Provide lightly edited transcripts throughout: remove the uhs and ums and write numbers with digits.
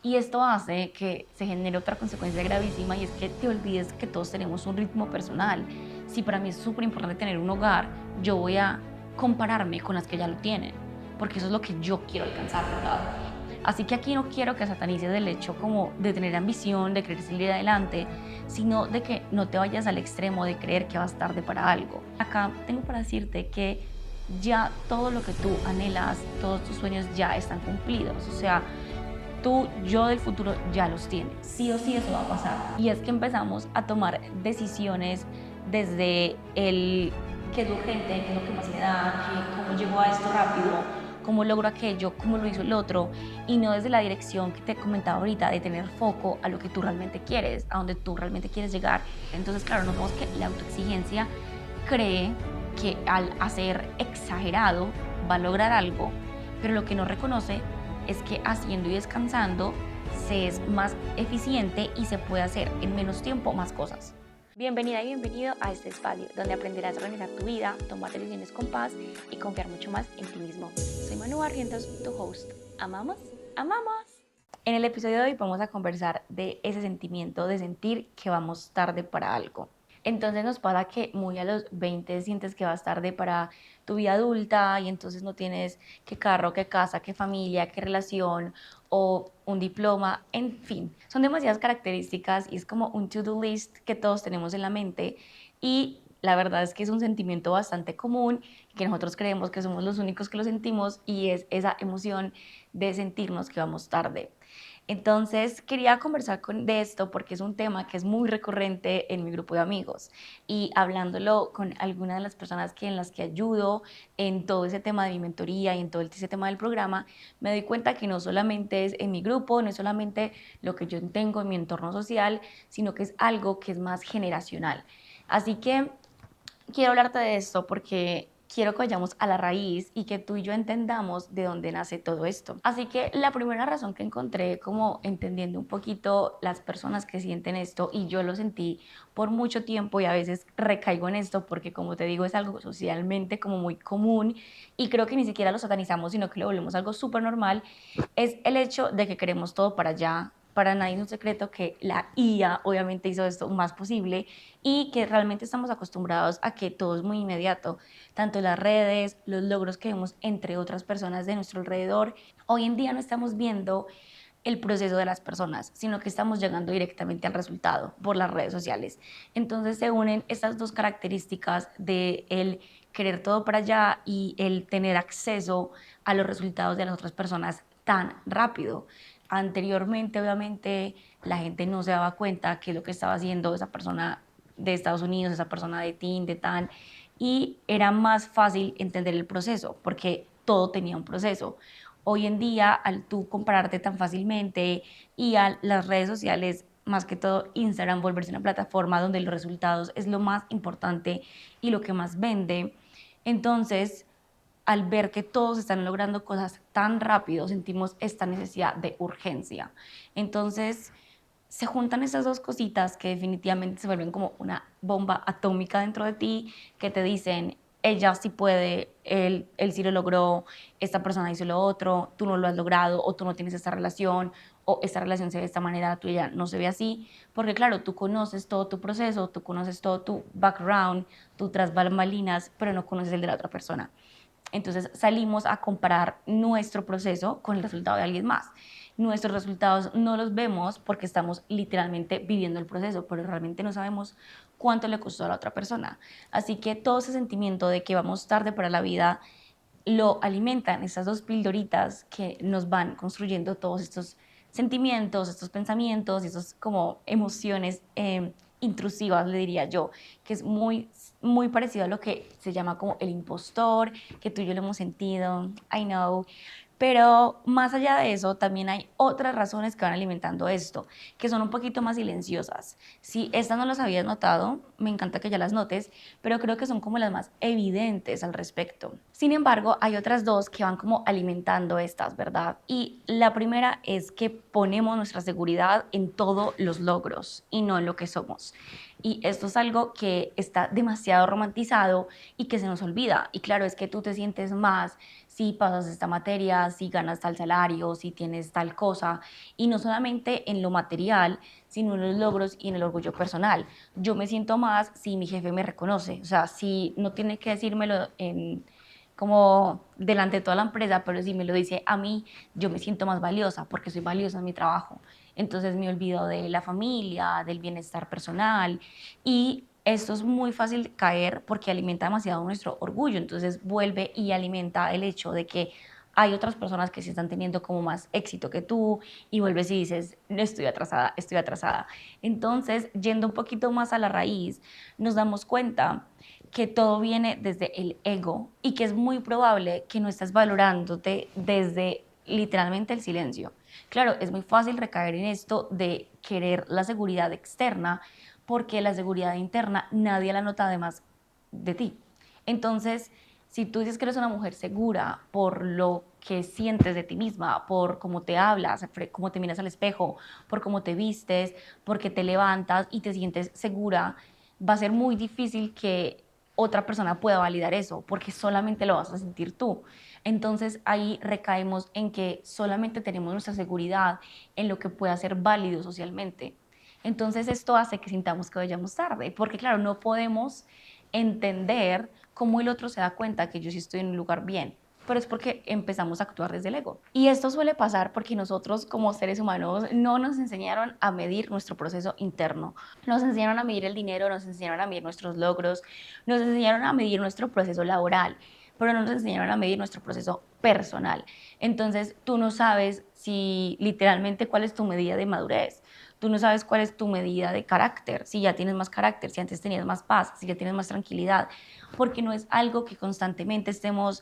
Y esto hace que se genere otra consecuencia gravísima y es que te olvides que todos tenemos un ritmo personal. Si para mí es súper importante tener un hogar, yo voy a compararme con las que ya lo tienen, porque eso es lo que yo quiero alcanzar, ¿verdad? Así que aquí no quiero que satanices el hecho como de tener ambición, de querer salir adelante, sino de que no te vayas al extremo de creer que vas tarde para algo. Acá tengo para decirte que ya todo lo que tú anhelas, todos tus sueños ya están cumplidos. O sea, yo del futuro ya los tienes. Sí o sí eso va a pasar. Y es que empezamos a tomar decisiones desde el qué es lo urgente, qué es lo que más me da, cómo llego a esto rápido, cómo logro aquello, cómo lo hizo el otro, y no desde la dirección que te comentaba ahorita de tener foco a lo que tú realmente quieres, a donde tú realmente quieres llegar. Entonces, claro, nos vemos que la autoexigencia cree que al hacer exagerado va a lograr algo, pero lo que no reconoce es que haciendo y descansando se es más eficiente y se puede hacer en menos tiempo más cosas. Bienvenida y bienvenido a este espacio donde aprenderás a organizar tu vida, tomar decisiones con paz y confiar mucho más en ti mismo. Soy Manu Barrientos, tu host. ¿Amamos? ¡Amamos! En el episodio de hoy vamos a conversar de ese sentimiento de sentir que vamos tarde para algo. Entonces nos pasa que muy a los 20 sientes que vas tarde para tu vida adulta y entonces no tienes qué carro, qué casa, qué familia, qué relación o un diploma, en fin. Son demasiadas características y es como un to-do list que todos tenemos en la mente y la verdad es que es un sentimiento bastante común que nosotros creemos que somos los únicos que lo sentimos y es esa emoción de sentirnos que vamos tarde. Entonces, quería conversar de esto porque es un tema que es muy recurrente en mi grupo de amigos y hablándolo con algunas de las personas en las que ayudo en todo ese tema de mi mentoría y en todo ese tema del programa, me doy cuenta que no solamente es en mi grupo, no es solamente lo que yo tengo en mi entorno social, sino que es algo que es más generacional. Así que quiero hablarte de esto porque quiero que vayamos a la raíz y que tú y yo entendamos de dónde nace todo esto. Así que la primera razón que encontré como entendiendo un poquito las personas que sienten esto, y yo lo sentí por mucho tiempo y a veces recaigo en esto porque como te digo es algo socialmente como muy común y creo que ni siquiera lo satanizamos sino que lo volvemos algo súper normal, es el hecho de que queremos todo para allá. Para nadie es un secreto que la IA obviamente hizo esto más posible y que realmente estamos acostumbrados a que todo es muy inmediato, tanto las redes, los logros que vemos entre otras personas de nuestro alrededor. Hoy en día no estamos viendo el proceso de las personas, sino que estamos llegando directamente al resultado por las redes sociales. Entonces se unen estas dos características de el querer todo para allá y el tener acceso a los resultados de las otras personas tan rápido. Anteriormente, obviamente, la gente no se daba cuenta qué es lo que estaba haciendo esa persona de Estados Unidos, esa persona de TIN, de TAN, y era más fácil entender el proceso, porque todo tenía un proceso. Hoy en día, al tú compararte tan fácilmente y a las redes sociales, más que todo Instagram, volverse una plataforma donde los resultados es lo más importante y lo que más vende, entonces al ver que todos están logrando cosas tan rápido, sentimos esta necesidad de urgencia. Entonces, se juntan esas dos cositas que definitivamente se vuelven como una bomba atómica dentro de ti, que te dicen, ella sí puede, él sí lo logró, esta persona hizo lo otro, tú no lo has logrado, o tú no tienes esta relación, o esta relación se ve de esta manera, la tuya no se ve así, porque claro, tú conoces todo tu proceso, tú conoces todo tu background, tu tras bambalinas, pero no conoces el de la otra persona. Entonces salimos a comparar nuestro proceso con el resultado de alguien más. Nuestros resultados no los vemos porque estamos literalmente viviendo el proceso, pero realmente no sabemos cuánto le costó a la otra persona. Así que todo ese sentimiento de que vamos tarde para la vida lo alimentan estas dos pildoritas que nos van construyendo todos estos sentimientos, estos pensamientos, estas como emociones intrusivas, le diría yo, que es muy parecido a lo que se llama como el impostor, que tú y yo lo hemos sentido, I know, pero más allá de eso, también hay otras razones que van alimentando esto, que son un poquito más silenciosas. Si estas no las habías notado, me encanta que ya las notes, pero creo que son como las más evidentes al respecto. Sin embargo, hay otras dos que van como alimentando estas, ¿verdad? Y la primera es que ponemos nuestra seguridad en todos los logros y no en lo que somos. Y esto es algo que está demasiado romantizado y que se nos olvida. Y claro, es que tú te sientes más si pasas esta materia, si ganas tal salario, si tienes tal cosa, y no solamente en lo material, sino en los logros y en el orgullo personal. Yo me siento más si mi jefe me reconoce, o sea, si no tiene que decírmelo como delante de toda la empresa, pero si me lo dice a mí, yo me siento más valiosa porque soy valiosa en mi trabajo. Entonces me olvido de la familia, del bienestar personal, y esto es muy fácil de caer porque alimenta demasiado nuestro orgullo. Entonces vuelve y alimenta el hecho de que hay otras personas que sí están teniendo como más éxito que tú, y vuelves y dices, no, estoy atrasada, estoy atrasada. Entonces, yendo un poquito más a la raíz, nos damos cuenta que todo viene desde el ego y que es muy probable que no estés valorándote desde literalmente el silencio. Claro, es muy fácil recaer en esto de querer la seguridad externa, porque la seguridad interna nadie la nota además de ti. Entonces, si tú dices que eres una mujer segura por lo que sientes de ti misma, por cómo te hablas, cómo te miras al espejo, por cómo te vistes, porque te levantas y te sientes segura, va a ser muy difícil que otra persona pueda validar eso, porque solamente lo vas a sentir tú. Entonces ahí recaemos en que solamente tenemos nuestra seguridad en lo que pueda ser válido socialmente. Entonces esto hace que sintamos que vayamos tarde, porque claro, no podemos entender cómo el otro se da cuenta que yo sí estoy en un lugar bien, pero es porque empezamos a actuar desde el ego. Y esto suele pasar porque nosotros como seres humanos no nos enseñaron a medir nuestro proceso interno. Nos enseñaron a medir el dinero, nos enseñaron a medir nuestros logros, nos enseñaron a medir nuestro proceso laboral, pero no nos enseñaron a medir nuestro proceso personal. Entonces tú no sabes si literalmente cuál es tu medida de madurez. Tú no sabes cuál es tu medida de carácter, si ya tienes más carácter, si antes tenías más paz, si ya tienes más tranquilidad, porque no es algo que constantemente estemos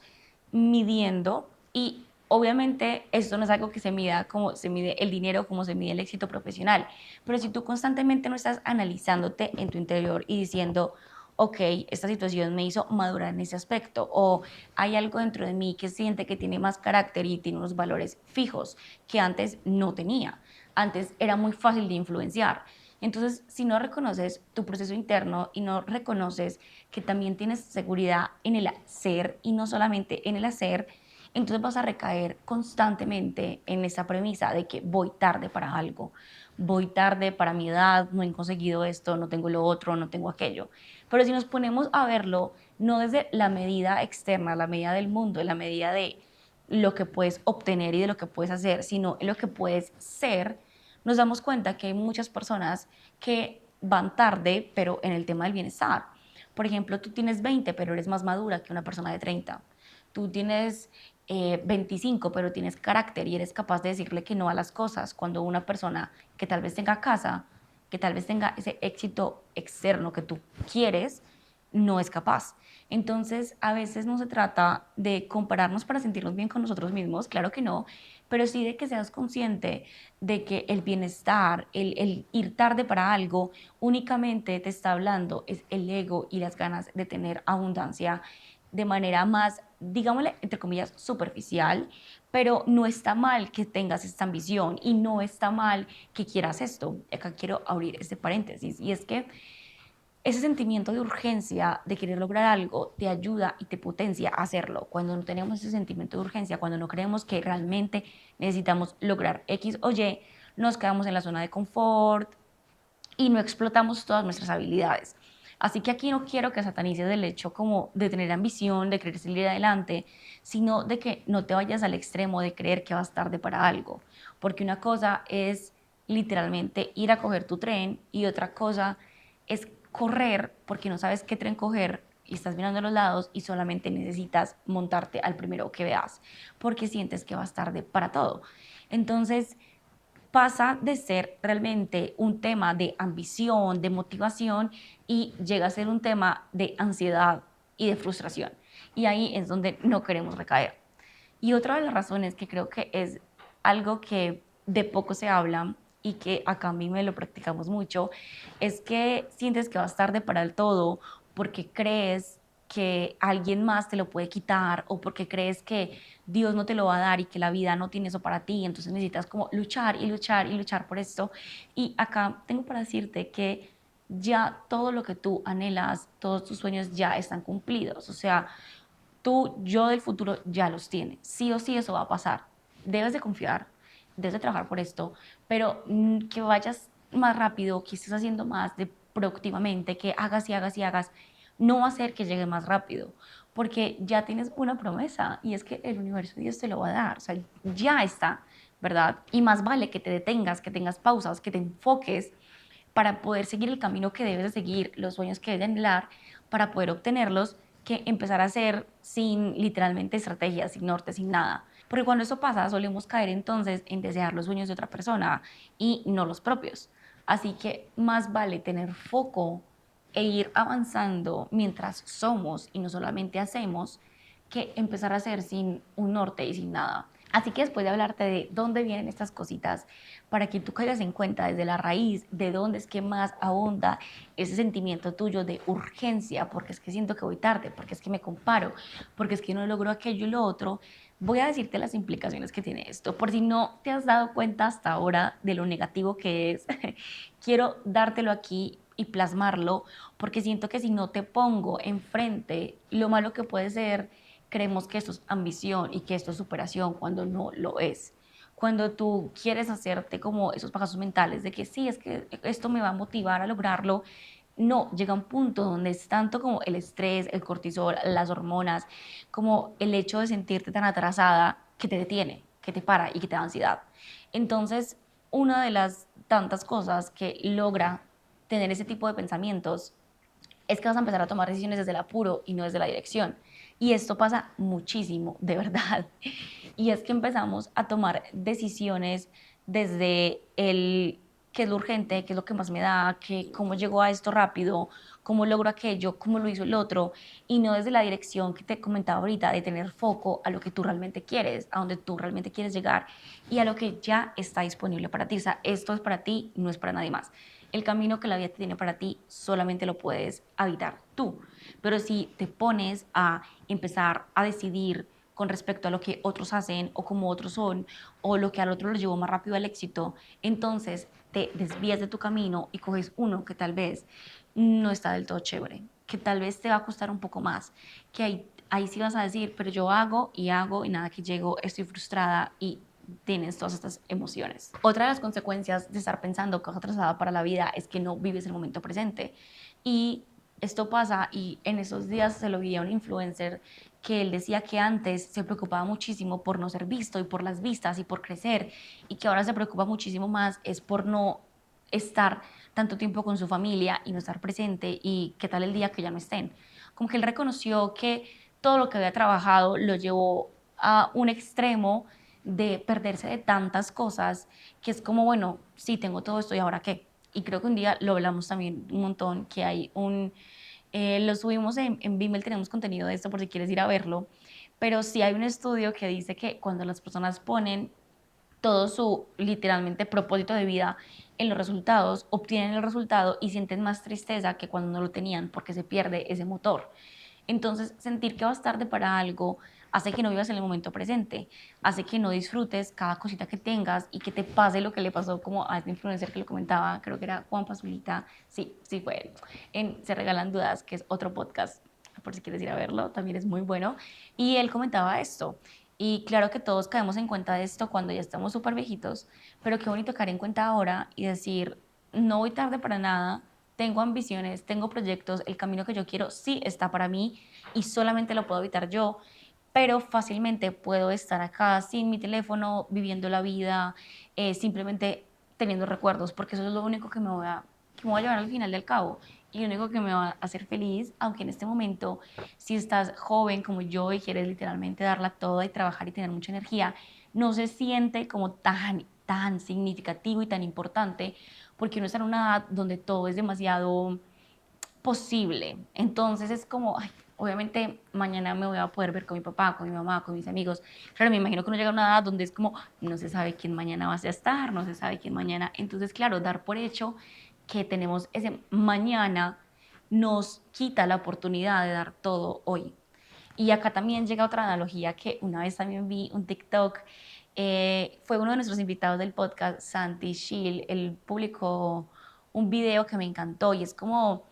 midiendo. Y obviamente esto no es algo que se mida como se mide el dinero, como se mide el éxito profesional, pero si tú constantemente no estás analizándote en tu interior y diciendo, ok, esta situación me hizo madurar en ese aspecto, o hay algo dentro de mí que siente que tiene más carácter y tiene unos valores fijos que antes no tenía. Antes era muy fácil de influenciar. Entonces, si no reconoces tu proceso interno y no reconoces que también tienes seguridad en el ser y no solamente en el hacer, entonces vas a recaer constantemente en esa premisa de que voy tarde para algo, voy tarde para mi edad, no he conseguido esto, no tengo lo otro, no tengo aquello. Pero si nos ponemos a verlo no desde la medida externa, la medida del mundo, la medida de lo que puedes obtener y de lo que puedes hacer, sino en lo que puedes ser, nos damos cuenta que hay muchas personas que van tarde, pero en el tema del bienestar. Por ejemplo, tú tienes 20, pero eres más madura que una persona de 30. Tú tienes 25, pero tienes carácter y eres capaz de decirle que no a las cosas, cuando una persona que tal vez tenga casa, que tal vez tenga ese éxito externo que tú quieres, no es capaz. Entonces, a veces no se trata de compararnos para sentirnos bien con nosotros mismos, claro que no, pero sí de que seas consciente de que el bienestar, el ir tarde para algo, únicamente te está hablando es el ego y las ganas de tener abundancia de manera más, digámosle, entre comillas, superficial, pero no está mal que tengas esta ambición y no está mal que quieras esto. Acá quiero abrir este paréntesis, y es que ese sentimiento de urgencia de querer lograr algo te ayuda y te potencia a hacerlo. Cuando no tenemos ese sentimiento de urgencia, cuando no creemos que realmente necesitamos lograr X o Y, nos quedamos en la zona de confort y no explotamos todas nuestras habilidades. Así que aquí no quiero que satanices el hecho como de tener ambición, de querer salir adelante, sino de que no te vayas al extremo de creer que vas tarde para algo. Porque una cosa es literalmente ir a coger tu tren y otra cosa es correr porque no sabes qué tren coger y estás mirando a los lados y solamente necesitas montarte al primero que veas porque sientes que vas tarde para todo. Entonces, pasa de ser realmente un tema de ambición, de motivación, y llega a ser un tema de ansiedad y de frustración. Y ahí es donde no queremos recaer. Y otra de las razones que creo que es algo que de poco se habla y que acá a mí me lo practicamos mucho, es que sientes que vas tarde para el todo porque crees que alguien más te lo puede quitar, o porque crees que Dios no te lo va a dar y que la vida no tiene eso para ti, entonces necesitas como luchar y luchar y luchar por esto. Y acá tengo para decirte que ya todo lo que tú anhelas, todos tus sueños ya están cumplidos. O sea, yo del futuro ya los tiene. Sí o sí eso va a pasar. Debes de confiar, debes de trabajar por esto, pero que vayas más rápido, que estés haciendo más de productivamente, que hagas y hagas y hagas, no va a hacer que llegue más rápido, porque ya tienes una promesa y es que el universo Dios te lo va a dar, o sea, ya está, ¿verdad? Y más vale que te detengas, que tengas pausas, que te enfoques para poder seguir el camino que debes de seguir, los sueños que debes de anhelar, para poder obtenerlos, que empezar a hacer sin literalmente estrategias, sin norte, sin nada. Porque cuando eso pasa, solemos caer entonces en desear los sueños de otra persona y no los propios. Así que más vale tener foco e ir avanzando mientras somos y no solamente hacemos, que empezar a hacer sin un norte y sin nada. Así que después de hablarte de dónde vienen estas cositas, para que tú caigas en cuenta desde la raíz de dónde es que más abunda ese sentimiento tuyo de urgencia, porque es que siento que voy tarde, porque es que me comparo, porque es que no logro aquello y lo otro, voy a decirte las implicaciones que tiene esto. Por si no te has dado cuenta hasta ahora de lo negativo que es, quiero dártelo aquí y plasmarlo, porque siento que si no te pongo enfrente lo malo que puede ser, creemos que esto es ambición y que esto es superación cuando no lo es. Cuando tú quieres hacerte como esos pasos mentales de que sí, es que esto me va a motivar a lograrlo, no, llega un punto donde es tanto como el estrés, el cortisol, las hormonas, como el hecho de sentirte tan atrasada que te detiene, que te para y que te da ansiedad. Entonces, una de las tantas cosas que logra tener ese tipo de pensamientos es que vas a empezar a tomar decisiones desde el apuro y no desde la dirección. Y esto pasa muchísimo, de verdad. Y es que empezamos a tomar decisiones desde el qué es lo urgente, qué es lo que más me da, qué, cómo llego a esto rápido, cómo logro aquello, cómo lo hizo el otro, y no desde la dirección que te comentaba ahorita, de tener foco a lo que tú realmente quieres, a donde tú realmente quieres llegar y a lo que ya está disponible para ti. O sea, esto es para ti, no es para nadie más. El camino que la vida te tiene para ti solamente lo puedes habitar tú. Pero si te pones a empezar a decidir con respecto a lo que otros hacen o como otros son o lo que al otro lo llevó más rápido al éxito, entonces te desvías de tu camino y coges uno que tal vez no está del todo chévere, que tal vez te va a costar un poco más, que ahí sí vas a decir, pero yo hago y nada que llego, estoy frustrada y tienes todas estas emociones. Otra de las consecuencias de estar pensando que vas atrasada para la vida es que no vives el momento presente. Y esto pasa, y en esos días se lo vi a un influencer que él decía que antes se preocupaba muchísimo por no ser visto y por las vistas y por crecer, y que ahora se preocupa muchísimo más es por no estar tanto tiempo con su familia y no estar presente y qué tal el día que ya no estén. Como que él reconoció que todo lo que había trabajado lo llevó a un extremo de perderse de tantas cosas que es como, bueno, sí, tengo todo esto y ahora qué. Y creo que un día lo hablamos también un montón, que hay lo subimos en Vimeo, tenemos contenido de esto por si quieres ir a verlo, pero sí hay un estudio que dice que cuando las personas ponen todo su literalmente propósito de vida en los resultados, obtienen el resultado y sienten más tristeza que cuando no lo tenían porque se pierde ese motor. Entonces, sentir que vas tarde para algo hace que no vivas en el momento presente, hace que no disfrutes cada cosita que tengas y que te pase lo que le pasó como a este influencer que lo comentaba, creo que era Juan Pazulita, sí, sí fue él, en Se Regalan Dudas, que es otro podcast, por si quieres ir a verlo, también es muy bueno, y él comentaba esto. Y claro que todos caemos en cuenta de esto cuando ya estamos súper viejitos, pero qué bonito caer en cuenta ahora y decir, no voy tarde para nada, tengo ambiciones, tengo proyectos, el camino que yo quiero sí está para mí y solamente lo puedo evitar yo, pero fácilmente puedo estar acá sin mi teléfono, viviendo la vida, simplemente teniendo recuerdos, porque eso es lo único que me voy a llevar al final del cabo y lo único que me va a hacer feliz, aunque en este momento, si estás joven como yo y quieres literalmente darla toda y trabajar y tener mucha energía, no se siente como tan significativo y tan importante, porque uno está en una edad donde todo es demasiado posible. Entonces es como, ay, obviamente mañana me voy a poder ver con mi papá, con mi mamá, con mis amigos. Claro, me imagino que uno llega a una edad donde es como, no se sabe quién mañana va a estar, no se sabe quién mañana. Entonces, claro, dar por hecho que tenemos ese mañana nos quita la oportunidad de dar todo hoy. Y acá también llega otra analogía que una vez también vi un TikTok, fue uno de nuestros invitados del podcast, Santi Shield, él publicó un video que me encantó y es como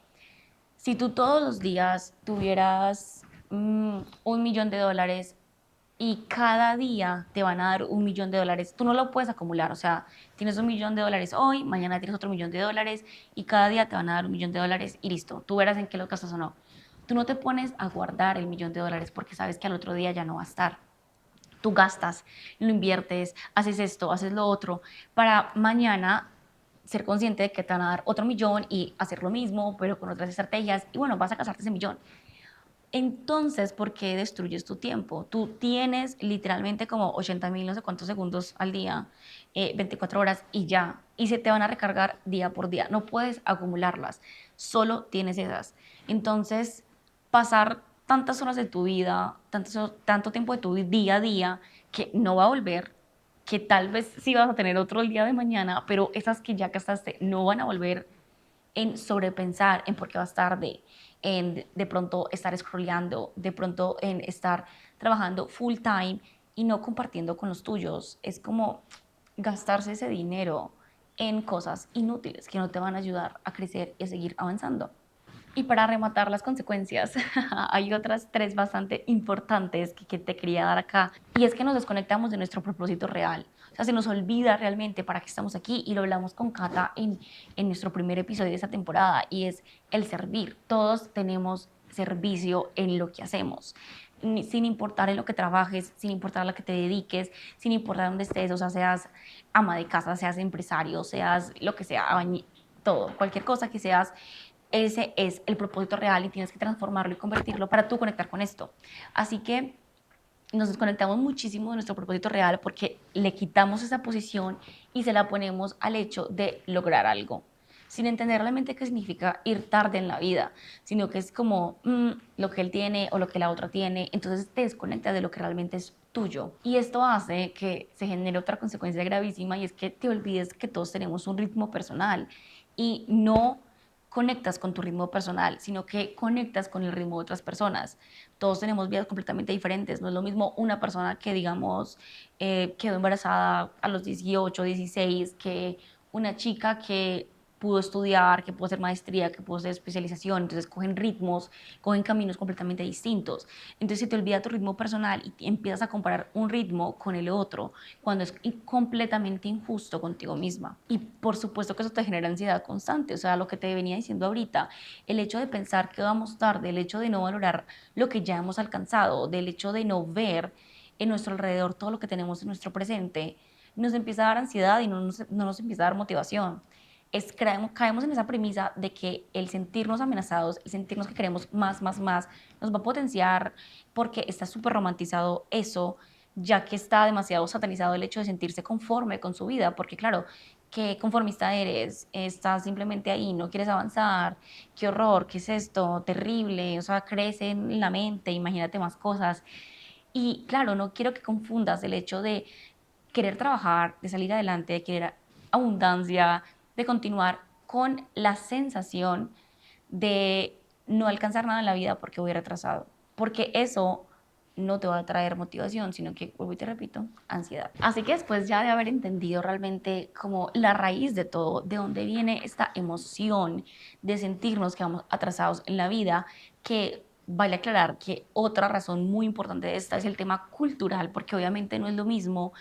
si tú todos los días tuvieras $1 millón y cada día te van a dar $1 millón. Tú no lo puedes acumular, o sea, tienes $1 millón hoy, mañana tienes otro $1 millón y cada día te van a dar $1 millón y listo, tú verás en qué lo gastas o no. Tú no te pones a guardar el $1 millón porque sabes que al otro día ya no va a estar. Tú gastas, lo inviertes, haces esto, haces lo otro, para mañana ser consciente de que te van a dar otro millón y hacer lo mismo, pero con otras estrategias, y bueno, vas a gastarte ese millón. Entonces, ¿por qué destruyes tu tiempo? Tú tienes literalmente como 80.000, no sé cuántos segundos al día, 24 horas y ya. Y se te van a recargar día por día. No puedes acumularlas, solo tienes esas. Entonces, pasar tantas horas de tu vida, tanto tiempo de tu día a día, que no va a volver, que tal vez sí vas a tener otro el día de mañana, pero esas que ya gastaste no van a volver, en sobrepensar en por qué vas tarde, en de pronto estar scrolleando, de pronto en estar trabajando full time y no compartiendo con los tuyos. Es como gastarse ese dinero en cosas inútiles que no te van a ayudar a crecer y a seguir avanzando. Y para rematar las consecuencias, hay otras tres bastante importantes que te quería dar acá. Y es que nos desconectamos de nuestro propósito real. O sea, se nos olvida realmente para qué estamos aquí. Y lo hablamos con Cata en nuestro primer episodio de esta temporada. Y es el servir. Todos tenemos servicio en lo que hacemos. Sin importar en lo que trabajes, sin importar a lo que te dediques, sin importar dónde estés. O sea, seas ama de casa, seas empresario, seas lo que sea, todo, cualquier cosa que seas, ese es el propósito real y tienes que transformarlo y convertirlo para tú conectar con esto. Así que nos desconectamos muchísimo de nuestro propósito real porque le quitamos esa posición y se la ponemos al hecho de lograr algo, sin entender realmente qué significa ir tarde en la vida, sino que es como lo que él tiene o lo que la otra tiene, entonces te desconectas de lo que realmente es tuyo. Y esto hace que se genere otra consecuencia gravísima y es que te olvides que todos tenemos un ritmo personal y no conectas con tu ritmo personal, sino que conectas con el ritmo de otras personas. Todos tenemos vidas completamente diferentes. No es lo mismo una persona que, digamos, quedó embarazada a los 18, 16, que una chica que pudo estudiar, que pudo hacer maestría, que pudo hacer especialización. Entonces cogen ritmos, cogen caminos completamente distintos. Entonces se te olvida tu ritmo personal y empiezas a comparar un ritmo con el otro cuando es completamente injusto contigo misma. Y por supuesto que eso te genera ansiedad constante. O sea, lo que te venía diciendo ahorita, el hecho de pensar que vamos tarde, el hecho de no valorar lo que ya hemos alcanzado, del hecho de no ver en nuestro alrededor todo lo que tenemos en nuestro presente, nos empieza a dar ansiedad y no nos empieza a dar motivación. Caemos en esa premisa de que el sentirnos amenazados, el sentirnos que queremos más, más, más, nos va a potenciar porque está súper romantizado eso, ya que está demasiado satanizado el hecho de sentirse conforme con su vida, porque claro, qué conformista eres, estás simplemente ahí, no quieres avanzar, qué horror, qué es esto, terrible, o sea, crece en la mente, imagínate más cosas. Y claro, no quiero que confundas el hecho de querer trabajar, de salir adelante, de querer abundancia, de continuar con la sensación de no alcanzar nada en la vida porque voy retrasado, porque eso no te va a traer motivación, sino que, vuelvo y te repito, ansiedad. Así que después ya de haber entendido realmente como la raíz de todo, de dónde viene esta emoción de sentirnos que vamos atrasados en la vida, que vale aclarar que otra razón muy importante de esta es el tema cultural, porque obviamente no es lo mismo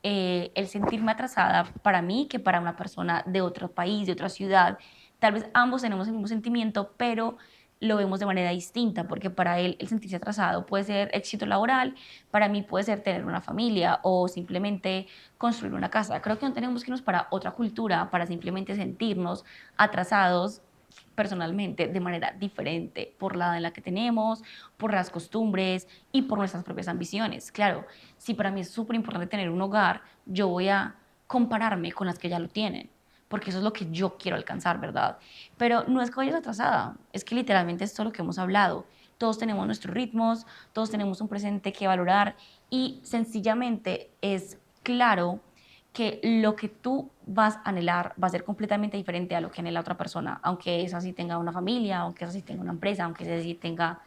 el sentirme atrasada para mí que para una persona de otro país, de otra ciudad. Tal vez ambos tenemos el mismo sentimiento, pero lo vemos de manera distinta, porque para él el sentirse atrasado puede ser éxito laboral, para mí puede ser tener una familia o simplemente construir una casa. Creo que no tenemos que irnos para otra cultura para simplemente sentirnos atrasados personalmente de manera diferente por la edad en la que tenemos, por las costumbres y por nuestras propias ambiciones. Claro, si para mí es súper importante tener un hogar, yo voy a compararme con las que ya lo tienen, porque eso es lo que yo quiero alcanzar, ¿verdad? Pero no es que vayas atrasada, es que literalmente es todo lo que hemos hablado. Todos tenemos nuestros ritmos, todos tenemos un presente que valorar y sencillamente es claro que lo que tú vas a anhelar va a ser completamente diferente a lo que anhela otra persona, aunque esa sí tenga una familia, aunque esa sí tenga una empresa, aunque esa sí tenga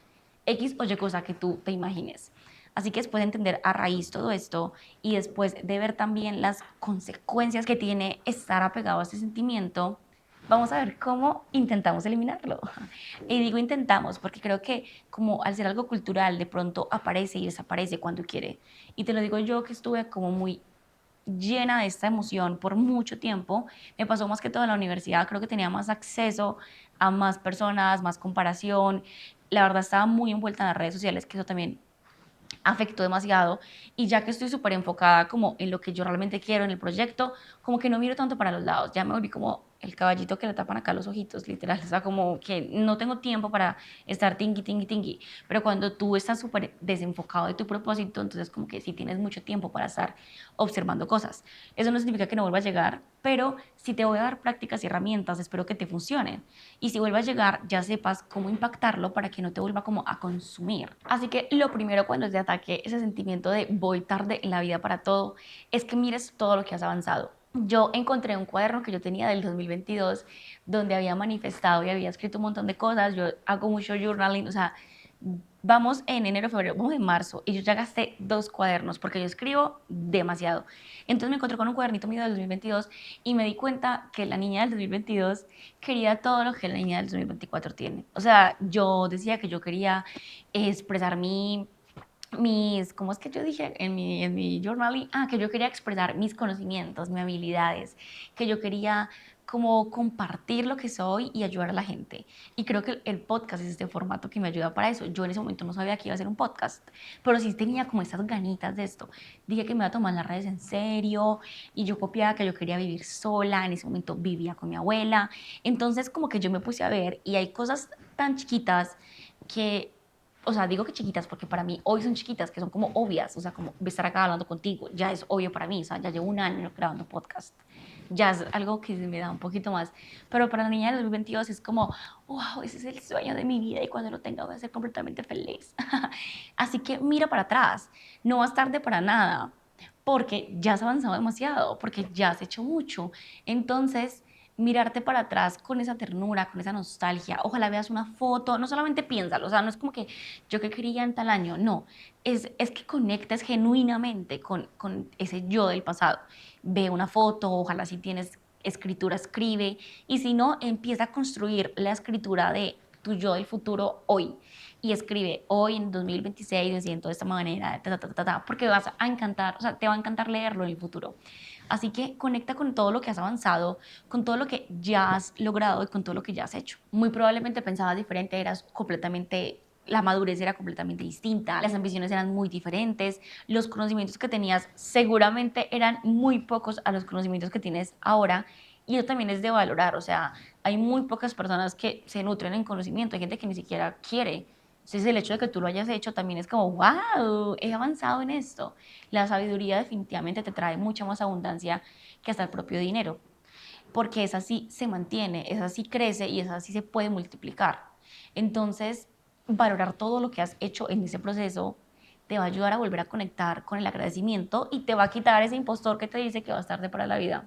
X o Y cosa que tú te imagines. Así que después de entender a raíz todo esto y después de ver también las consecuencias que tiene estar apegado a ese sentimiento, Vamos a ver cómo intentamos eliminarlo. Y digo intentamos porque creo que como al ser algo cultural, de pronto aparece y desaparece cuando quiere. Y te lo digo yo que estuve como muy llena de esta emoción por mucho tiempo. Me pasó más que todo en la universidad, creo que tenía más acceso a más personas, más comparación. La verdad estaba muy envuelta en las redes sociales, que eso también afectó demasiado, y ya que estoy súper enfocada como en lo que yo realmente quiero en el proyecto, como que no miro tanto para los lados, ya me volví como el caballito que le tapan acá los ojitos, literal, o sea, como que no tengo tiempo para estar tingui, tingui, tingui, pero cuando tú estás súper desenfocado de tu propósito, entonces como que sí tienes mucho tiempo para estar observando cosas. Eso no significa que no vuelva a llegar, pero si te voy a dar prácticas y herramientas, espero que te funcionen. Y si vuelve a llegar, ya sepas cómo impactarlo para que no te vuelva como a consumir. Así que lo primero cuando te ataque ese sentimiento de voy tarde en la vida para todo, es que mires todo lo que has avanzado. Yo encontré un cuaderno que yo tenía del 2022 donde había manifestado y había escrito un montón de cosas. Yo hago mucho journaling, o sea, vamos en enero, febrero, vamos en marzo y yo ya gasté 2 cuadernos porque yo escribo demasiado. Entonces me encontré con un cuadernito mío del 2022 y me di cuenta que la niña del 2022 quería todo lo que la niña del 2024 tiene. O sea, yo decía que yo quería expresar ¿cómo es que yo dije en mi journaling? Que yo quería expresar mis conocimientos, mis habilidades, que yo quería como compartir lo que soy y ayudar a la gente. Y creo que el podcast es este formato que me ayuda para eso. Yo en ese momento no sabía que iba a ser un podcast, pero sí tenía como esas ganitas de esto. Dije que me iba a tomar las redes en serio y yo copiaba que yo quería vivir sola. En ese momento vivía con mi abuela. Entonces como que yo me puse a ver y hay cosas tan chiquitas que, o sea, digo que chiquitas porque para mí hoy son chiquitas, que son como obvias, o sea, como estar acá hablando contigo, ya es obvio para mí, o sea, ya llevo un año grabando podcast, ya es algo que se me da un poquito más, pero para la niña del 2022 es como, wow, ese es el sueño de mi vida y cuando lo tenga voy a ser completamente feliz. Así que mira para atrás, no vas tarde para nada, porque ya has avanzado demasiado, porque ya has hecho mucho, entonces mirarte para atrás con esa ternura, con esa nostalgia. Ojalá veas una foto, no solamente piénsalo, o sea, no es como que yo que quería en tal año, no, es que conectes genuinamente con ese yo del pasado. Ve una foto, ojalá si tienes escritura, escribe, y si no, empieza a construir la escritura de tu yo del futuro hoy. Y escribe hoy en 2026 me siento de esta manera, porque vas a encantar, o sea, te va a encantar leerlo en el futuro. Así que conecta con todo lo que has avanzado, con todo lo que ya has logrado y con todo lo que ya has hecho. Muy probablemente pensabas diferente, eras completamente, la madurez era completamente distinta, las ambiciones eran muy diferentes, los conocimientos que tenías seguramente eran muy pocos a los conocimientos que tienes ahora. Y eso también es de valorar, o sea, hay muy pocas personas que se nutren en conocimiento, hay gente que ni siquiera quiere. Entonces el hecho de que tú lo hayas hecho también es como, wow, he avanzado en esto. La sabiduría definitivamente te trae mucha más abundancia que hasta el propio dinero, porque esa sí se mantiene, esa sí crece y esa sí se puede multiplicar. Entonces, valorar todo lo que has hecho en ese proceso te va a ayudar a volver a conectar con el agradecimiento y te va a quitar ese impostor que te dice que vas tarde para la vida,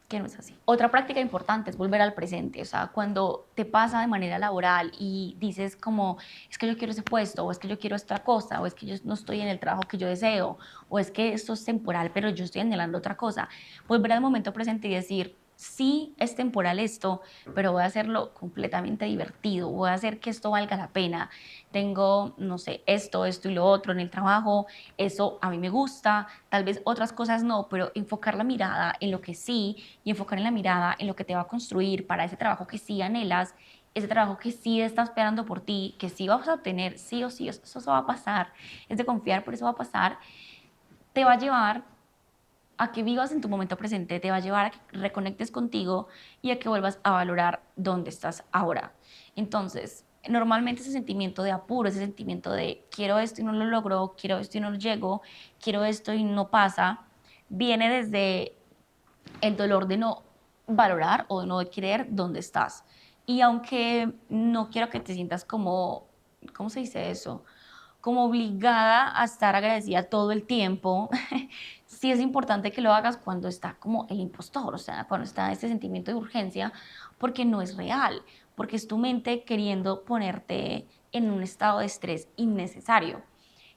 que no es así. Otra práctica importante es volver al presente, o sea, cuando te pasa de manera laboral y dices como, es que yo quiero ese puesto, o es que yo quiero esta cosa, o es que yo no estoy en el trabajo que yo deseo, o es que esto es temporal, pero yo estoy anhelando otra cosa, volver al momento presente y decir, sí, es temporal esto, pero voy a hacerlo completamente divertido, voy a hacer que esto valga la pena. Tengo, no sé, esto y lo otro en el trabajo, eso a mí me gusta, tal vez otras cosas no, pero enfocar la mirada en lo que sí y enfocar en la mirada en lo que te va a construir para ese trabajo que sí anhelas, ese trabajo que sí está esperando por ti, que sí vas a obtener, sí o sí, eso va a pasar, es de confiar, por eso va a pasar, te va a llevar a que vivas en tu momento presente, te va a llevar a que reconectes contigo y a que vuelvas a valorar dónde estás ahora. Entonces, normalmente ese sentimiento de apuro, ese sentimiento de quiero esto y no lo logro, quiero esto y no lo llego, quiero esto y no pasa, viene desde el dolor de no valorar o de no querer dónde estás. Y aunque no quiero que te sientas como, ¿cómo se dice eso? Como obligada a estar agradecida todo el tiempo, sí es importante que lo hagas cuando está como el impostor, o sea, cuando está este sentimiento de urgencia, porque no es real, porque es tu mente queriendo ponerte en un estado de estrés innecesario,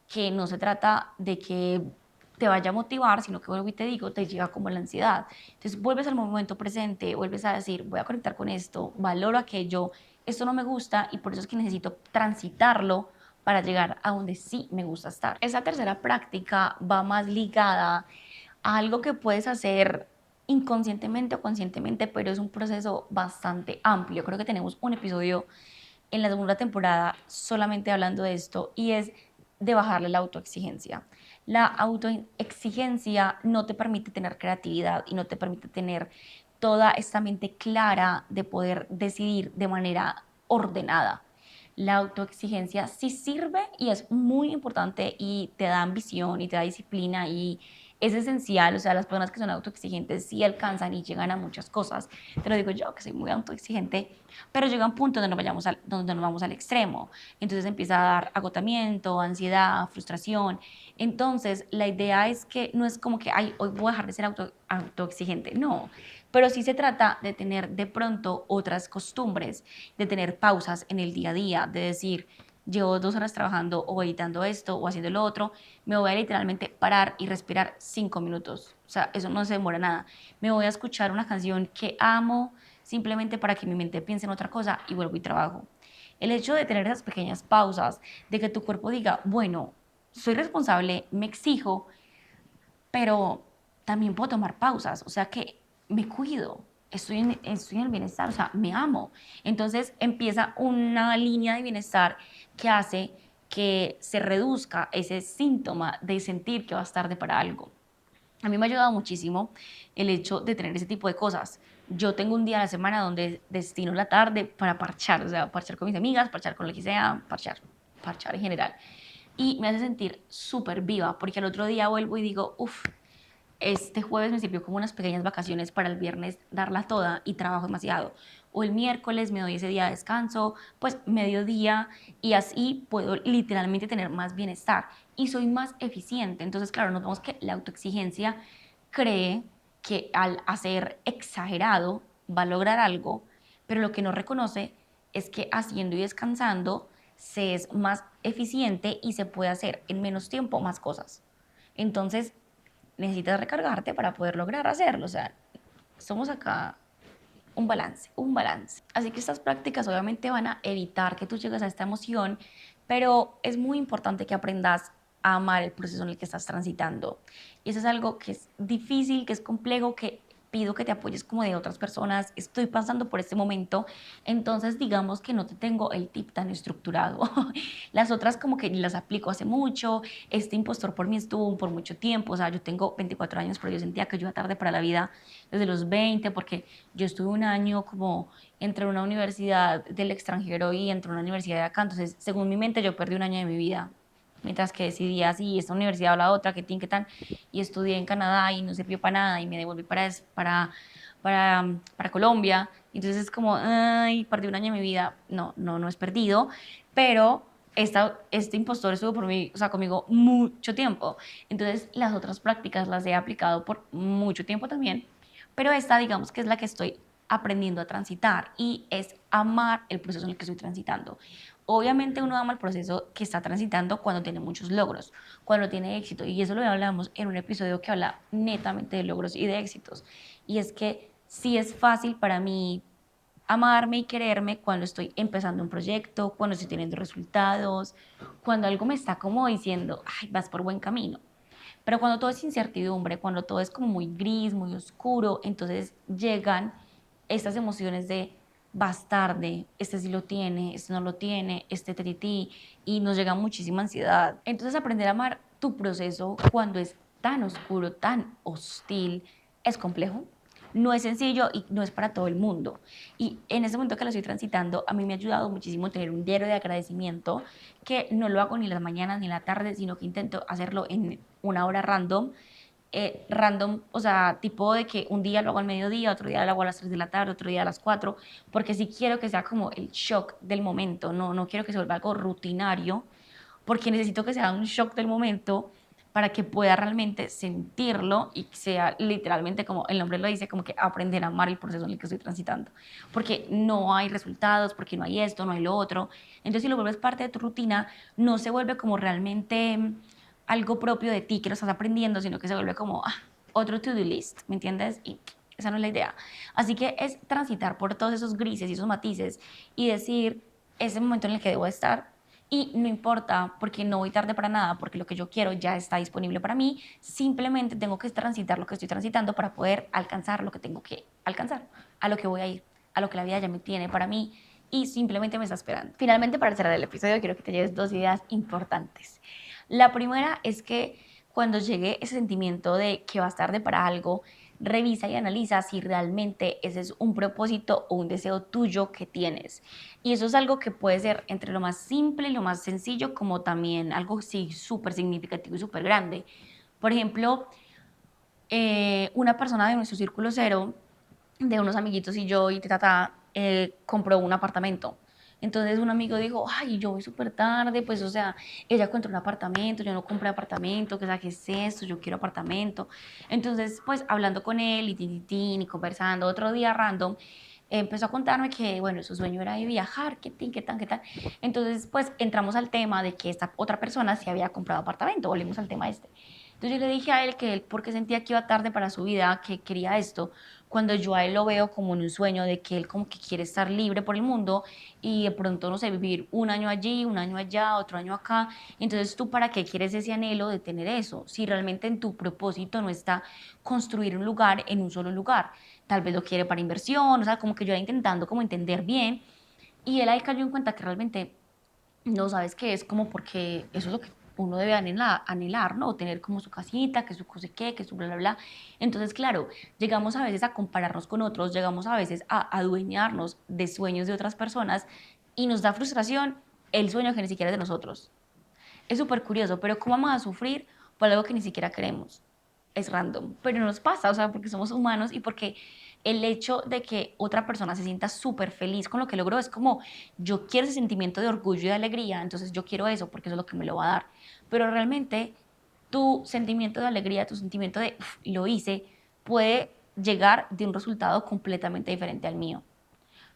que no se trata de que te vaya a motivar, sino que vuelvo y te digo, te llega como la ansiedad. Entonces vuelves al momento presente, vuelves a decir, voy a conectar con esto, valoro aquello, esto no me gusta y por eso es que necesito transitarlo para llegar a donde sí me gusta estar. Esa tercera práctica va más ligada a algo que puedes hacer inconscientemente o conscientemente, pero es un proceso bastante amplio. Creo que tenemos un episodio en la segunda temporada solamente hablando de esto y es de bajarle la autoexigencia. La autoexigencia no te permite tener creatividad y no te permite tener toda esta mente clara de poder decidir de manera ordenada. La autoexigencia sí sirve y es muy importante y te da ambición y te da disciplina y es esencial. O sea, las personas que son autoexigentes sí alcanzan y llegan a muchas cosas. Te lo digo yo, que soy muy autoexigente, pero llega un punto donde nos vamos al extremo. Entonces empieza a dar agotamiento, ansiedad, frustración. Entonces, la idea es que no es como que, ay, hoy voy a dejar de ser autoexigente. No, pero sí se trata de tener de pronto otras costumbres, de tener pausas en el día a día, de decir, llevo 2 horas trabajando o editando esto o haciendo lo otro, me voy a literalmente parar y respirar 5 minutos. O sea, eso no se demora nada. Me voy a escuchar una canción que amo simplemente para que mi mente piense en otra cosa y vuelvo y trabajo. El hecho de tener esas pequeñas pausas, de que tu cuerpo diga, bueno, soy responsable, me exijo, pero también puedo tomar pausas, o sea que me cuido, estoy en el bienestar, o sea, me amo. Entonces empieza una línea de bienestar que hace que se reduzca ese síntoma de sentir que vas tarde para algo. A mí me ha ayudado muchísimo el hecho de tener ese tipo de cosas. Yo tengo un día a la semana donde destino la tarde para parchar, o sea, parchar con mis amigas, parchar con lo que sea, parchar en general. Y me hace sentir súper viva, porque al otro día vuelvo y digo, uff, este jueves me sirvió como unas pequeñas vacaciones para el viernes darla toda y trabajo demasiado. O el miércoles me doy ese día de descanso, pues mediodía y así puedo literalmente tener más bienestar y soy más eficiente. Entonces, claro, nos vemos que la autoexigencia cree que al hacer exagerado va a lograr algo, pero lo que no reconoce es que haciendo y descansando se es más eficiente y se puede hacer en menos tiempo más cosas. Entonces, necesitas recargarte para poder lograr hacerlo. O sea, somos acá un balance, un balance. Así que estas prácticas obviamente van a evitar que tú llegues a esta emoción, pero es muy importante que aprendas a amar el proceso en el que estás transitando. Y eso es algo que es difícil, que es complejo, que pido que te apoyes como de otras personas. Estoy pasando por este momento, entonces digamos que no te tengo el tip tan estructurado. Las otras como que las aplico hace mucho, este impostor por mí estuvo por mucho tiempo, o sea, yo tengo 24 años, pero yo sentía que yo iba tarde para la vida desde los 20, porque yo estuve un año como entre una universidad del extranjero y entre una universidad de acá, entonces según mi mente yo perdí un año de mi vida, mientras que decidí así, esta universidad o la otra, qué tan, y estudié en Canadá y no sirvió para nada y me devolví para Colombia, entonces es como, ay, perdí un año de mi vida, no, no, no es perdido, pero este impostor estuvo por mí, o sea, conmigo mucho tiempo. Entonces, las otras prácticas las he aplicado por mucho tiempo también, pero esta, digamos que es la que estoy aprendiendo a transitar y es amar el proceso en el que estoy transitando. Obviamente uno ama el proceso que está transitando cuando tiene muchos logros, cuando tiene éxito, y eso lo hablamos en un episodio que habla netamente de logros y de éxitos. Y es que sí es fácil para mí amarme y quererme cuando estoy empezando un proyecto, cuando estoy teniendo resultados, cuando algo me está como diciendo, ay, vas por buen camino. Pero cuando todo es incertidumbre, cuando todo es como muy gris, muy oscuro, entonces llegan estas emociones de vas tarde, este sí lo tiene, este no lo tiene, este tití, y nos llega muchísima ansiedad. Entonces aprender a amar tu proceso cuando es tan oscuro, tan hostil, es complejo. No es sencillo y no es para todo el mundo. Y en ese momento que lo estoy transitando, a mí me ha ayudado muchísimo tener un diario de agradecimiento que no lo hago ni en las mañanas ni en la tarde, sino que intento hacerlo en una hora random. Random, o sea, tipo de que un día lo hago al mediodía, otro día lo hago a las 3 de la tarde, otro día a las 4, porque sí quiero que sea como el shock del momento, no, no quiero que se vuelva algo rutinario, porque necesito que sea un shock del momento para que pueda realmente sentirlo y sea literalmente como el nombre lo dice, como que aprender a amar el proceso en el que estoy transitando. Porque no hay resultados, porque no hay esto, no hay lo otro. Entonces, si lo vuelves parte de tu rutina, no se vuelve como realmente algo propio de ti que lo estás aprendiendo, sino que se vuelve como otro to-do list, ¿me entiendes? Y esa no es la idea. Así que es transitar por todos esos grises y esos matices y decir, es el momento en el que debo estar y no importa porque no voy tarde para nada, porque lo que yo quiero ya está disponible para mí, simplemente tengo que transitar lo que estoy transitando para poder alcanzar lo que tengo que alcanzar, a lo que voy a ir, a lo que la vida ya me tiene para mí y simplemente me está esperando. Finalmente, para cerrar el episodio, quiero que te lleves dos ideas importantes. La primera es que cuando llegue ese sentimiento de que vas tarde para algo, revisa y analiza si realmente ese es un propósito o un deseo tuyo que tienes. Y eso es algo que puede ser entre lo más simple y lo más sencillo, como también algo sí súper significativo y súper grande. Por ejemplo, una persona de nuestro círculo cero, de unos amiguitos y yo y tata, compró un apartamento. Entonces un amigo dijo, ay, yo voy súper tarde, pues o sea, ella encontró un apartamento, yo no compré apartamento, ¿qué es esto? Yo quiero apartamento. Entonces, pues hablando con él y tin, y conversando, otro día random, empezó a contarme que, bueno, su sueño era de viajar, qué tin, qué tan, qué tal. Entonces, pues entramos al tema de que esta otra persona se había comprado apartamento, volvimos al tema este. Entonces yo le dije a él que él, porque sentía que iba tarde para su vida, que quería esto, cuando yo a él lo veo como en un sueño de que él como que quiere estar libre por el mundo y de pronto, no sé, vivir un año allí, un año allá, otro año acá. Entonces, ¿tú para qué quieres ese anhelo de tener eso? Si realmente en tu propósito no está construir un lugar en un solo lugar. Tal vez lo quiere para inversión, o sea, como que yo era intentando como entender bien y él ahí cayó en cuenta que realmente no sabes qué es como porque eso es lo que uno debe anhelar, ¿no? Tener como su casita, que su cosa qué, que su bla, bla, bla. Entonces, claro, llegamos a veces a compararnos con otros, llegamos a veces a adueñarnos de sueños de otras personas y nos da frustración el sueño que ni siquiera es de nosotros. Es súper curioso, pero ¿cómo vamos a sufrir por algo que ni siquiera queremos? Es random, pero nos pasa, o sea, porque somos humanos y porque el hecho de que otra persona se sienta súper feliz con lo que logró es como, yo quiero ese sentimiento de orgullo y de alegría, entonces yo quiero eso porque eso es lo que me lo va a dar. Pero realmente tu sentimiento de alegría, tu sentimiento de lo hice, puede llegar de un resultado completamente diferente al mío.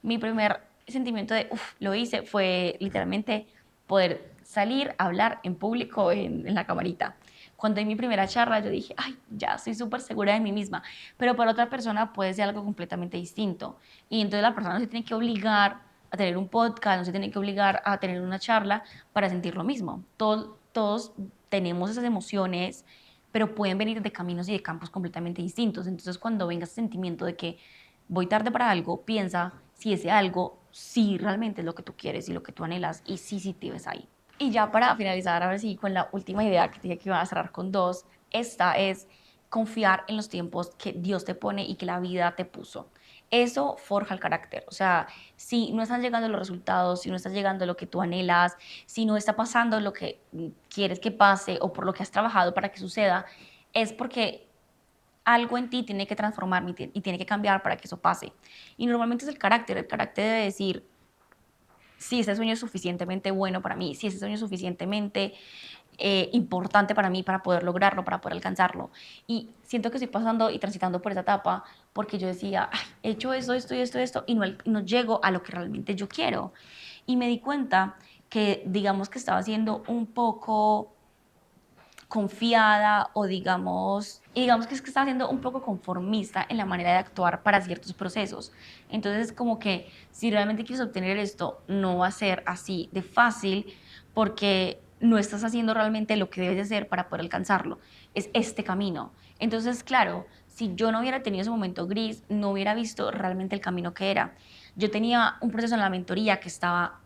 Mi primer sentimiento de lo hice fue literalmente poder salir, hablar en público en la camarita. Cuando en mi primera charla yo dije, ay, ya soy súper segura de mí misma, pero para otra persona puede ser algo completamente distinto. Y entonces la persona no se tiene que obligar a tener un podcast, no se tiene que obligar a tener una charla para sentir lo mismo. Todos tenemos esas emociones, pero pueden venir de caminos y de campos completamente distintos. Entonces cuando venga ese sentimiento de que voy tarde para algo, piensa si ese algo sí realmente es lo que tú quieres y lo que tú anhelas y sí te ves ahí. Y ya para finalizar, ahora sí, con la última idea que te dije que iba a cerrar con dos, esta es confiar en los tiempos que Dios te pone y que la vida te puso. Eso forja el carácter. O sea, si no están llegando los resultados, si no está llegando lo que tú anhelas, si no está pasando lo que quieres que pase o por lo que has trabajado para que suceda, es porque algo en ti tiene que transformar y tiene que cambiar para que eso pase. Y normalmente es el carácter de decir, si ese sueño es suficientemente bueno para mí, si ese sueño es suficientemente importante para mí para poder lograrlo, para poder alcanzarlo. Y siento que estoy pasando y transitando por esa etapa porque yo decía, ay, he hecho esto, y no llego a lo que realmente yo quiero. Y me di cuenta que, digamos que estaba siendo un poco confiada o digamos que es que estaba siendo un poco conformista en la manera de actuar para ciertos procesos. Entonces, como que si realmente quieres obtener esto, no va a ser así de fácil porque no estás haciendo realmente lo que debes de hacer para poder alcanzarlo. Es este camino. Entonces, claro, si yo no hubiera tenido ese momento gris, no hubiera visto realmente el camino que era. Yo tenía un proceso en la mentoría que estaba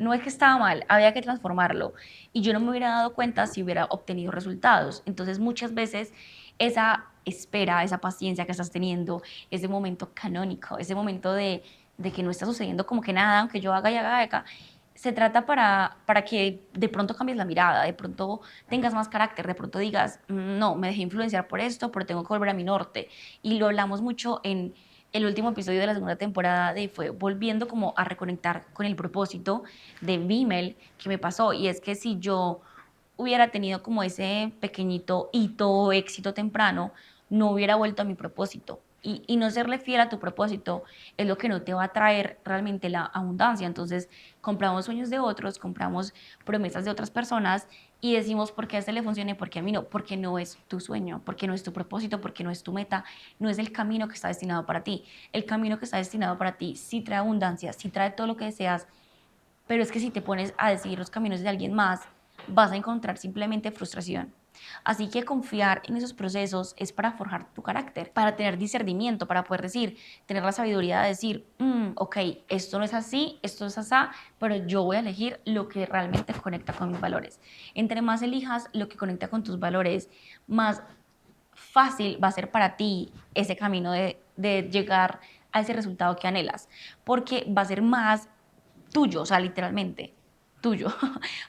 no es que estaba mal, había que transformarlo. Y yo no me hubiera dado cuenta si hubiera obtenido resultados. Entonces muchas veces esa espera, esa paciencia que estás teniendo, ese momento canónico, ese momento de que no está sucediendo como que nada, aunque yo haga y haga acá, se trata para que de pronto cambies la mirada, de pronto tengas más carácter, de pronto digas, no, me dejé influenciar por esto, pero tengo que volver a mi norte. Y lo hablamos mucho en el último episodio de la segunda temporada de fue volviendo como a reconectar con el propósito de Vimel que me pasó. Y es que si yo hubiera tenido como ese pequeñito hito o éxito temprano, no hubiera vuelto a mi propósito. Y no serle fiel a tu propósito es lo que no te va a traer realmente la abundancia. Entonces, compramos sueños de otros, compramos promesas de otras personas y decimos por qué a este le funciona y por qué a mí no, porque no es tu sueño, porque no es tu propósito, porque no es tu meta, no es el camino que está destinado para ti. El camino que está destinado para ti sí trae abundancia, sí trae todo lo que deseas, pero es que si te pones a decidir los caminos de alguien más, vas a encontrar simplemente frustración. Así que confiar en esos procesos es para forjar tu carácter, para tener discernimiento, para poder decir, tener la sabiduría de decir, ok, esto no es así, esto es así, pero yo voy a elegir lo que realmente conecta con mis valores. Entre más elijas lo que conecta con tus valores, más fácil va a ser para ti ese camino de llegar a ese resultado que anhelas, porque va a ser más tuyo, o sea, literalmente tuyo,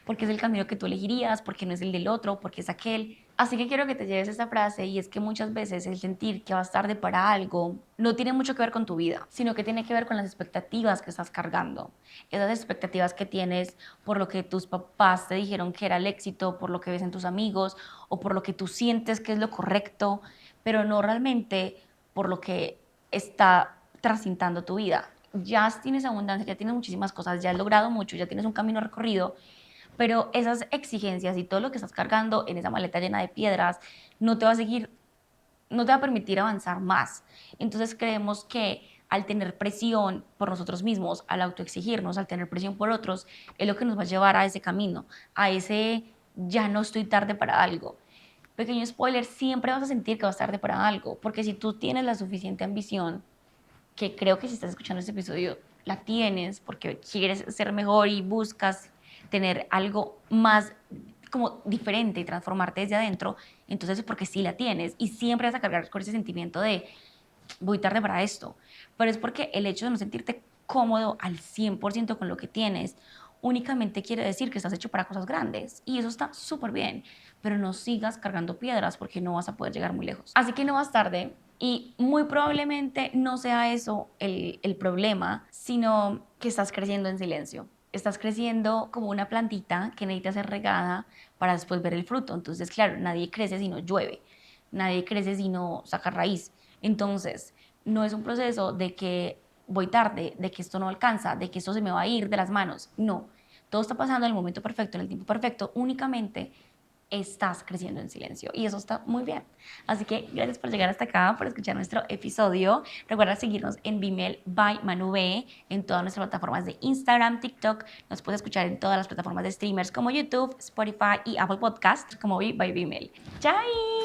porque es el camino que tú elegirías, porque no es el del otro, porque es aquel. Así que quiero que te lleves esta frase y es que muchas veces el sentir que vas tarde para algo no tiene mucho que ver con tu vida, sino que tiene que ver con las expectativas que estás cargando. Esas expectativas que tienes por lo que tus papás te dijeron que era el éxito, por lo que ves en tus amigos o por lo que tú sientes que es lo correcto, pero no realmente por lo que está transitando tu vida. Ya tienes abundancia, ya tienes muchísimas cosas, ya has logrado mucho, ya tienes un camino recorrido, pero esas exigencias y todo lo que estás cargando en esa maleta llena de piedras no te va a seguir, no te va a permitir avanzar más. Entonces creemos que al tener presión por nosotros mismos, al autoexigirnos, al tener presión por otros, es lo que nos va a llevar a ese camino, a ese ya no estoy tarde para algo. Pequeño spoiler, siempre vas a sentir que vas tarde para algo, porque si tú tienes la suficiente ambición, que creo que si estás escuchando este episodio la tienes porque quieres ser mejor y buscas tener algo más como diferente y transformarte desde adentro, entonces es porque sí la tienes y siempre vas a cargar con ese sentimiento de voy tarde para esto, pero es porque el hecho de no sentirte cómodo al 100% con lo que tienes únicamente quiere decir que estás hecho para cosas grandes y eso está súper bien, pero no sigas cargando piedras porque no vas a poder llegar muy lejos. Así que no vas tarde y muy probablemente no sea eso el problema, sino que estás creciendo en silencio. Estás creciendo como una plantita que necesita ser regada para después ver el fruto. Entonces, claro, nadie crece si no llueve, nadie crece si no saca raíz. Entonces, no es un proceso de que voy tarde, de que esto no alcanza, de que esto se me va a ir de las manos. No, todo está pasando en el momento perfecto, en el tiempo perfecto. Únicamente estás creciendo en silencio y eso está muy bien. Así que gracias por llegar hasta acá, por escuchar nuestro episodio. Recuerda seguirnos en Vimel by Manu B, en todas nuestras plataformas de Instagram, TikTok. Nos puedes escuchar en todas las plataformas de streamers como YouTube, Spotify y Apple Podcasts como by Vimel. ¡Chao!